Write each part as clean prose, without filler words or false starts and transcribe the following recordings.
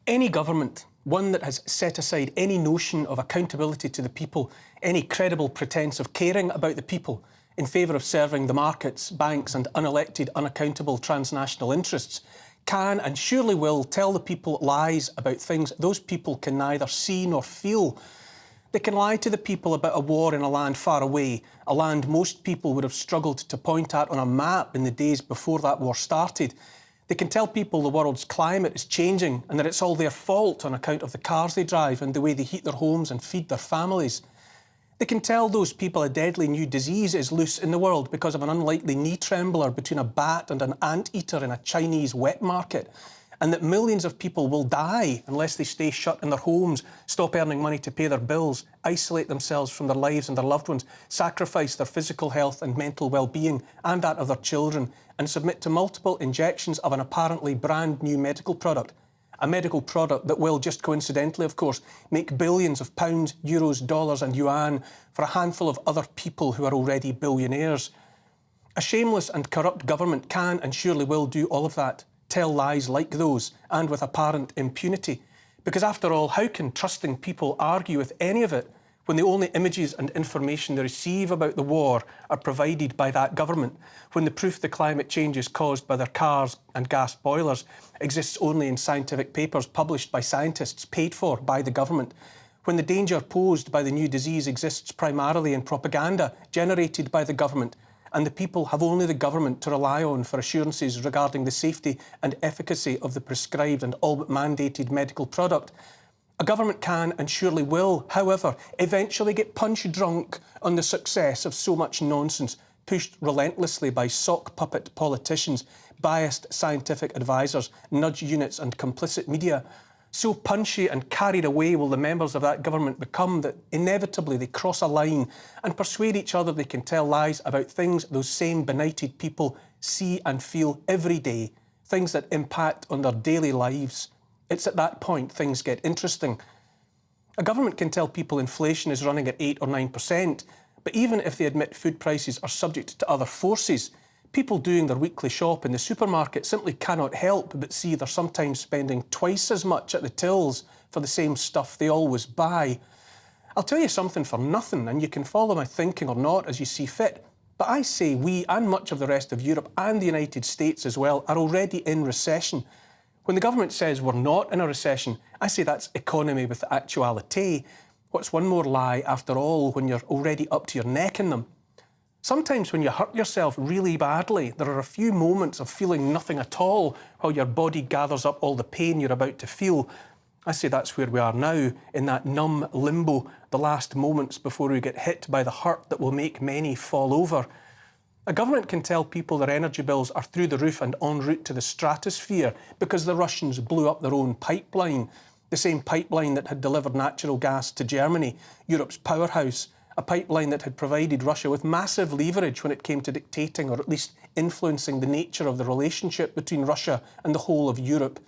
Any government, one that has set aside any notion of accountability to the people, any credible pretence of caring about the people in favour of serving the markets, banks and unelected, unaccountable transnational interests, can and surely will tell the people lies about things those people can neither see nor feel. They can lie to the people about a war in a land far away, a land most people would have struggled to point at on a map in the days before that war started. They can tell people the world's climate is changing and that it's all their fault on account of the cars they drive and the way they heat their homes and feed their families. They can tell those people a deadly new disease is loose in the world because of an unlikely knee trembler between a bat and an anteater in a Chinese wet market, and that millions of people will die unless they stay shut in their homes, stop earning money to pay their bills, isolate themselves from their lives and their loved ones, sacrifice their physical health and mental well-being and that of their children, and submit to multiple injections of an apparently brand new medical product. A medical product that will, just coincidentally of course, make billions of pounds, euros, dollars and yuan for a handful of other people who are already billionaires. A shameless and corrupt government can and surely will do all of that, tell lies like those, and with apparent impunity. Because after all, how can trusting people argue with any of it when the only images and information they receive about the war are provided by that government, when the proof the climate change is caused by their cars and gas boilers exists only in scientific papers published by scientists paid for by the government, when the danger posed by the new disease exists primarily in propaganda generated by the government, and the people have only the government to rely on for assurances regarding the safety and efficacy of the prescribed and all but mandated medical product. A government can and surely will, however, eventually get punch drunk on the success of so much nonsense pushed relentlessly by sock puppet politicians, biased scientific advisors, nudge units and complicit media. So punchy and carried away will the members of that government become that inevitably they cross a line and persuade each other they can tell lies about things those same benighted people see and feel every day, things that impact on their daily lives. It's at that point things get interesting. A government can tell people inflation is running at 8 or 9%, but even if they admit food prices are subject to other forces, people doing their weekly shop in the supermarket simply cannot help but see they're sometimes spending twice as much at the tills for the same stuff they always buy. I'll tell you something for nothing, and you can follow my thinking or not as you see fit, but I say we and much of the rest of Europe and the United States as well are already in recession. When the government says we're not in a recession, I say that's economy with actuality. What's one more lie, after all, when you're already up to your neck in them? Sometimes when you hurt yourself really badly, there are a few moments of feeling nothing at all while your body gathers up all the pain you're about to feel. I say that's where we are now, in that numb limbo, the last moments before we get hit by the hurt that will make many fall over. A government can tell people their energy bills are through the roof and en route to the stratosphere because the Russians blew up their own pipeline, the same pipeline that had delivered natural gas to Germany, Europe's powerhouse, a pipeline that had provided Russia with massive leverage when it came to dictating or at least influencing the nature of the relationship between Russia and the whole of Europe.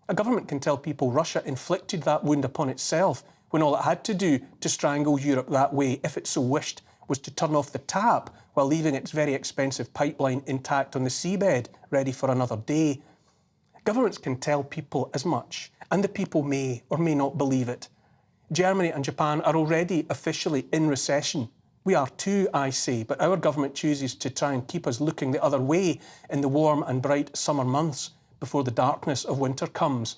A government can tell people Russia inflicted that wound upon itself when all it had to do to strangle Europe that way, if it so wished, was to turn off the tap while leaving its very expensive pipeline intact on the seabed, ready for another day. Governments can tell people as much, and the people may or may not believe it. Germany and Japan are already officially in recession. We are too, I say, but our government chooses to try and keep us looking the other way in the warm and bright summer months before the darkness of winter comes.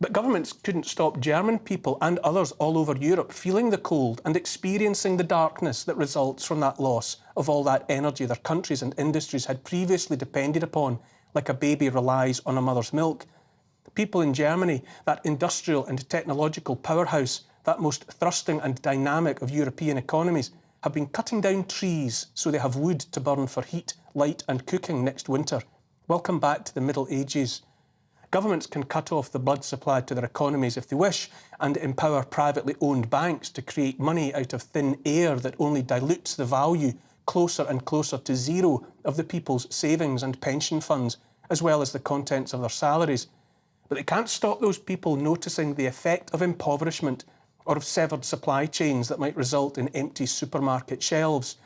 But governments couldn't stop German people and others all over Europe feeling the cold and experiencing the darkness that results from that loss of all that energy their countries and industries had previously depended upon, like a baby relies on a mother's milk. People in Germany, that industrial and technological powerhouse, that most thrusting and dynamic of European economies, have been cutting down trees so they have wood to burn for heat, light and cooking next winter. Welcome back to the Middle Ages. Governments can cut off the blood supply to their economies if they wish and empower privately owned banks to create money out of thin air that only dilutes the value closer and closer to zero of the people's savings and pension funds, as well as the contents of their salaries. But they can't stop those people noticing the effect of impoverishment or of severed supply chains that might result in empty supermarket shelves.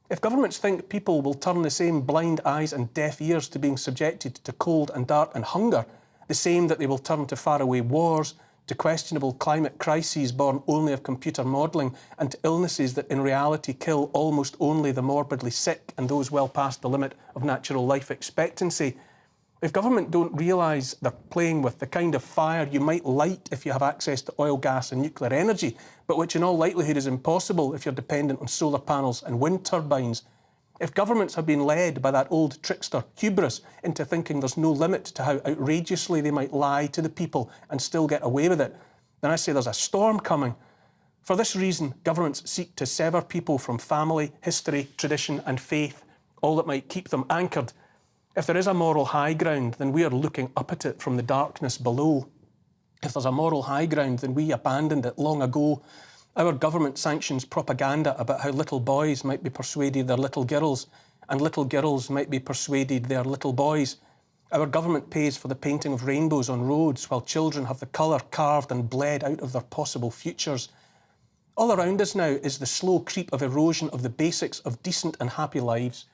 If governments think people will turn the same blind eyes and deaf ears to being subjected to cold and dirt and hunger, the same that they will turn to faraway wars, to questionable climate crises born only of computer modelling, and to illnesses that in reality kill almost only the morbidly sick and those well past the limit of natural life expectancy. If government don't realise they're playing with the kind of fire you might light if you have access to oil, gas and nuclear energy, but which in all likelihood is impossible if you're dependent on solar panels and wind turbines, if governments have been led by that old trickster hubris into thinking there's no limit to how outrageously they might lie to the people and still get away with it, then I say there's a storm coming. For this reason, governments seek to sever people from family, history, tradition and faith, all that might keep them anchored. If there is a moral high ground, then we are looking up at it from the darkness below. If there's a moral high ground, then we abandoned it long ago. Our government sanctions propaganda about how little boys might be persuaded they're little girls, and little girls might be persuaded they're little boys. Our government pays for the painting of rainbows on roads, while children have the colour carved and bled out of their possible futures. All around us now is the slow creep of erosion of the basics of decent and happy lives.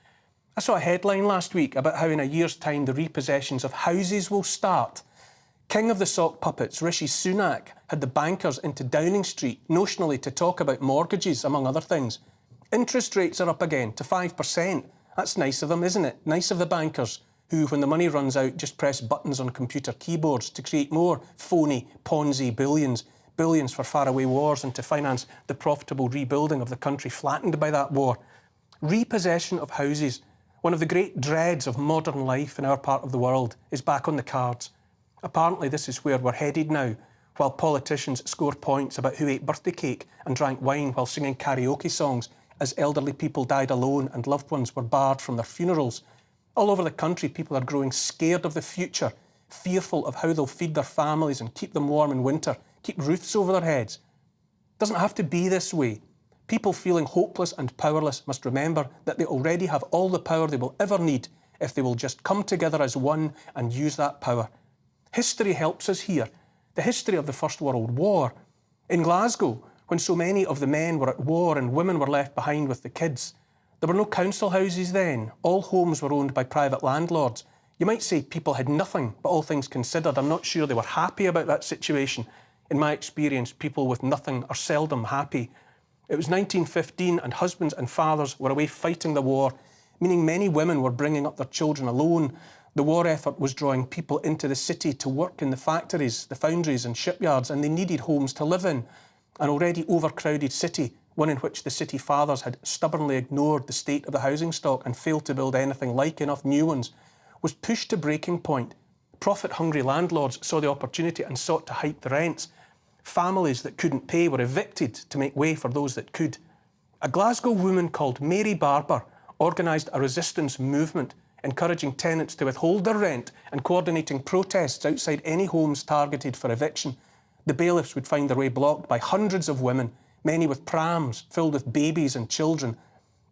I saw a headline last week about how in a year's time the repossessions of houses will start. King of the sock puppets, Rishi Sunak, had the bankers into Downing Street, notionally to talk about mortgages, among other things. Interest rates are up again to 5%. That's nice of them, isn't it? Nice of the bankers, who, when the money runs out, just press buttons on computer keyboards to create more phony Ponzi billions, billions for faraway wars and to finance the profitable rebuilding of the country flattened by that war. Repossession of houses, one of the great dreads of modern life in our part of the world, is back on the cards. Apparently this is where we're headed now, while politicians score points about who ate birthday cake and drank wine while singing karaoke songs as elderly people died alone and loved ones were barred from their funerals. All over the country, people are growing scared of the future, fearful of how they'll feed their families and keep them warm in winter, keep roofs over their heads. It doesn't have to be this way. People feeling hopeless and powerless must remember that they already have all the power they will ever need if they will just come together as one and use that power. History helps us here. The history of the First World War. In Glasgow, when so many of the men were at war and women were left behind with the kids, there were no council houses then. All homes were owned by private landlords. You might say people had nothing, but all things considered, I'm not sure they were happy about that situation. In my experience, people with nothing are seldom happy. It was 1915 and husbands and fathers were away fighting the war, meaning many women were bringing up their children alone. The war effort was drawing people into the city to work in the factories, the foundries and shipyards, and they needed homes to live in. An already overcrowded city, one in which the city fathers had stubbornly ignored the state of the housing stock and failed to build anything like enough new ones, was pushed to breaking point. Profit-hungry landlords saw the opportunity and sought to hike the rents. Families that couldn't pay were evicted to make way for those that could. A Glasgow woman called Mary Barber organised a resistance movement, encouraging tenants to withhold their rent and coordinating protests outside any homes targeted for eviction. The bailiffs would find their way blocked by hundreds of women, many with prams filled with babies and children.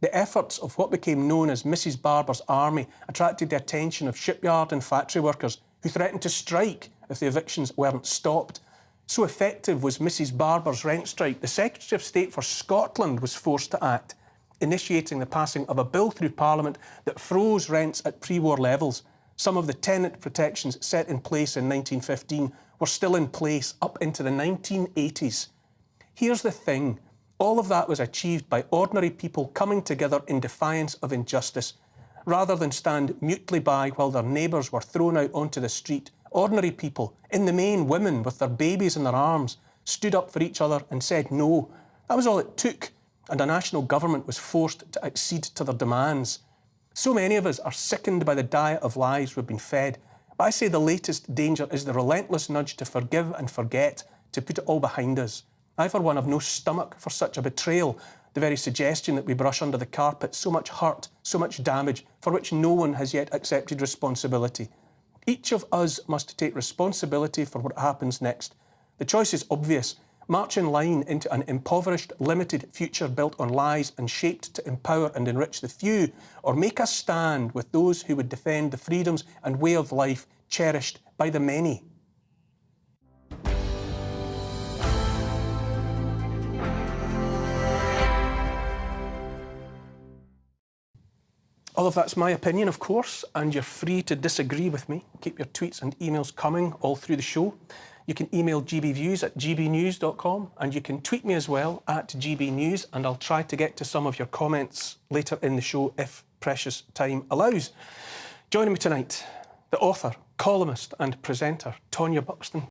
The efforts of what became known as Mrs. Barber's Army attracted the attention of shipyard and factory workers who threatened to strike if the evictions weren't stopped. So effective was Mrs. Barber's rent strike, the Secretary of State for Scotland was forced to act, initiating the passing of a bill through Parliament that froze rents at pre-war levels. Some of the tenant protections set in place in 1915 were still in place up into the 1980s. Here's the thing. All of that was achieved by ordinary people coming together in defiance of injustice. Rather than stand mutely by while their neighbours were thrown out onto the street, ordinary people, in the main women with their babies in their arms, stood up for each other and said no. That was all it took, and a national government was forced to accede to their demands. So many of us are sickened by the diet of lies we've been fed, but I say the latest danger is the relentless nudge to forgive and forget, to put it all behind us. I, for one, have no stomach for such a betrayal, the very suggestion that we brush under the carpet so much hurt, so much damage, for which no one has yet accepted responsibility. Each of us must take responsibility for what happens next. The choice is obvious. March in line into an impoverished, limited future built on lies and shaped to empower and enrich the few, or make a stand with those who would defend the freedoms and way of life cherished by the many. All of that's my opinion, of course, and you're free to disagree with me. Keep your tweets and emails coming all through the show. You can email gbviews@gbnews.com, and you can tweet me as well at gbnews, and I'll try to get to some of your comments later in the show if precious time allows. Joining me tonight, the author, columnist and presenter, Tonya Buxton.